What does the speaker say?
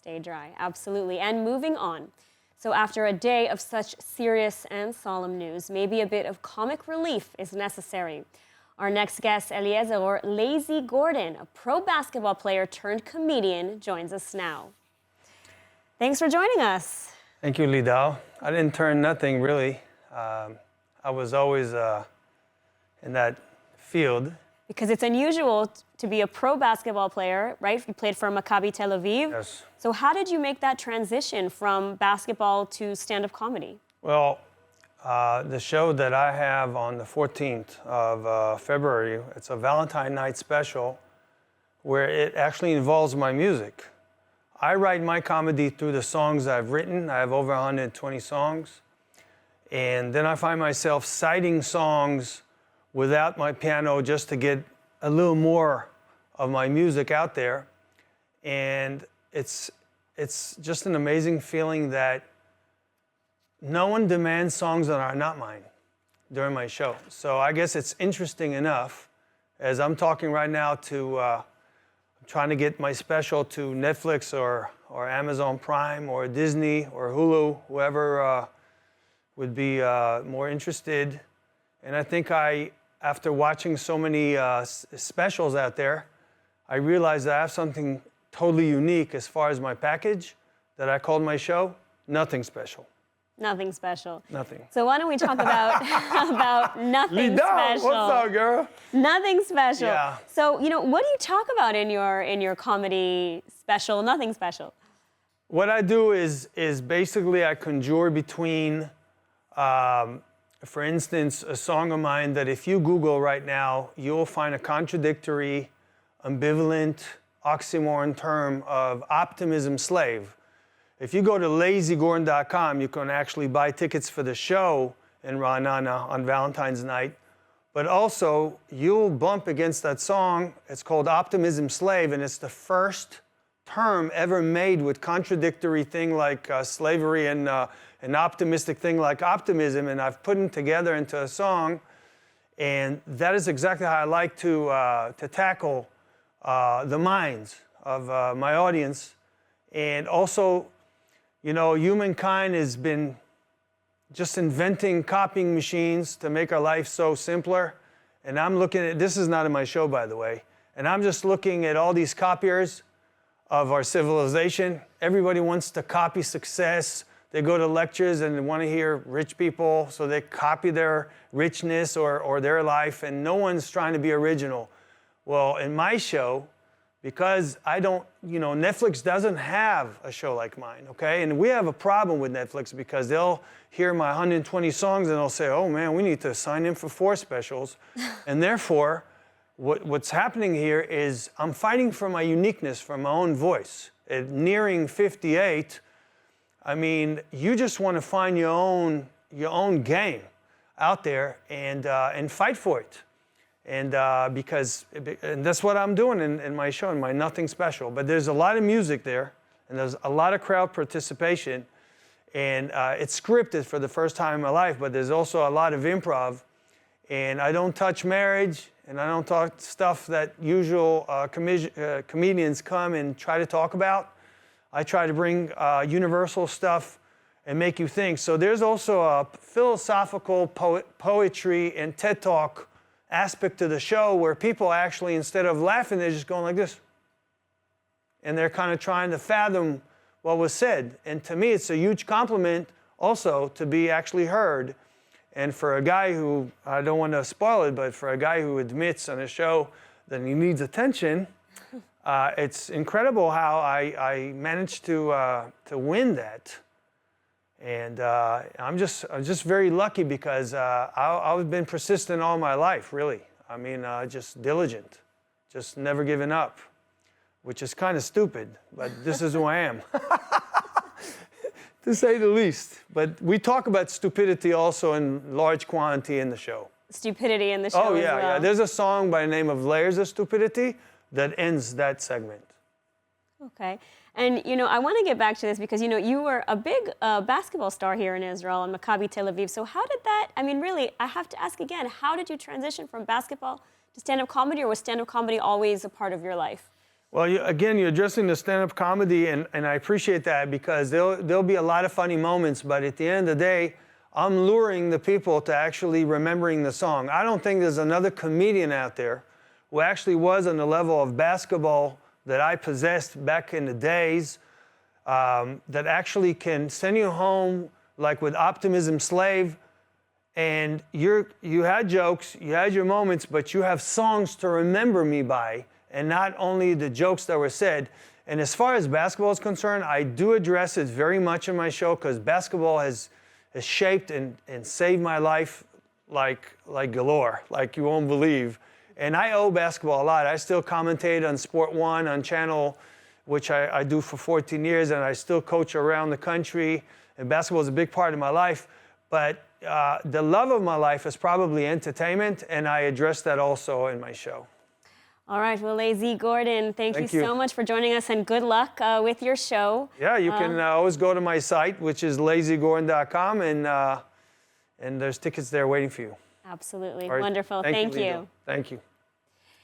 stay dry. Absolutely. And moving on. So after a day of such serious and solemn news, maybe a bit of comic relief is necessary. Our next guest, Eliezer, or Layz Gordon, a pro basketball player turned comedian, joins us now. Thanks for joining us. Thank you, Lidal. I didn't turn nothing, really. I was always in that field. Because it's unusual to be a pro basketball player, right? You played for Maccabi Tel Aviv. Yes. So how did you make that transition from basketball to stand-up comedy? Well, the show that I have on the 14th of February, it's a Valentine night special where it actually involves my music. I write my comedy through the songs I've written. I have over 120 songs. And then I find myself citing songs without my piano just to get a little more of my music out there. And it's just an amazing feeling that no one demands songs that are not mine during my show. So I guess it's interesting enough, as I'm talking right now to trying to get my special to Netflix or Amazon Prime or Disney or Hulu, whoever would be more interested. And I think after watching so many specials out there, I realized that I have something totally unique as far as my package that I called my show Nothing Special. Nothing special. Nothing. So why don't we talk about nothing special? What's up, girl? Nothing special. Yeah. So, what do you talk about in your comedy special, Nothing Special? What I do is basically I conjure between, for instance, a song of mine that if you Google right now, you'll find a contradictory, ambivalent, oxymoron term of optimism slave. If you go to LayzGordon.com, you can actually buy tickets for the show in Ra'anana on Valentine's night. But also, you'll bump against that song. It's called Optimism Slave, and it's the first term ever made with contradictory thing like slavery and an optimistic thing like optimism, and I've put them together into a song. And that is exactly how I like to tackle the minds of my audience. And also, humankind has been just inventing copying machines to make our life so simpler. And I'm looking at, this is not in my show, by the way, and I'm just looking at all these copiers of our civilization. Everybody wants to copy success. They go to lectures and they want to hear rich people, so they copy their richness or their life, and no one's trying to be original. Well, in my show, because Netflix doesn't have a show like mine, okay? And we have a problem with Netflix because they'll hear my 120 songs and they'll say, oh man, we need to sign in for 4 specials. And therefore, what's happening here is I'm fighting for my uniqueness, for my own voice. At nearing 58, I mean, you just want to find your own game out there and fight for it. And and that's what I'm doing in my show, in my Nothing Special. But there's a lot of music there, and there's a lot of crowd participation, and it's scripted for the first time in my life, but there's also a lot of improv. And I don't touch marriage, and I don't talk stuff that usual comedians come and try to talk about. I try to bring universal stuff and make you think. So there's also a philosophical poetry and TED Talk aspect to the show where people actually, instead of laughing, they're just going like this. And they're kind of trying to fathom what was said. And to me, it's a huge compliment also to be actually heard. And for a guy who, I don't want to spoil it, but for a guy who admits on a show that he needs attention, it's incredible how I managed to win that. And I'm just very lucky because I've been persistent all my life, really. I mean, just diligent, just never giving up, which is kind of stupid, but this is who I am, to say the least. But we talk about stupidity also in large quantity in the show. Stupidity in the show as well. Yeah. There's a song by the name of Layers of Stupidity that ends that segment. Okay. And, I want to get back to this because, you were a big basketball star here in Israel and Maccabi Tel Aviv. So how did that, really, I have to ask again, how did you transition from basketball to stand-up comedy, or was stand-up comedy always a part of your life? Well, again, you're addressing the stand-up comedy, and I appreciate that because there'll be a lot of funny moments, but at the end of the day, I'm luring the people to actually remembering the song. I don't think there's another comedian out there who actually was on the level of basketball that I possessed back in the days, that actually can send you home like with Optimism Slave, and you had jokes, you had your moments, but you have songs to remember me by, and not only the jokes that were said. And as far as basketball is concerned, I do address it very much in my show because basketball has shaped and saved my life like galore, like you won't believe. And I owe basketball a lot. I still commentate on Sport 1 on channel, which I do for 14 years, and I still coach around the country. And basketball is a big part of my life. But the love of my life is probably entertainment, and I address that also in my show. All right, well, Layz Gordon, thank you so much for joining us, and good luck with your show. Yeah, you can always go to my site, which is layzgordon.com, and there's tickets there waiting for you. Absolutely. Right. Wonderful. Thank you. Thank you.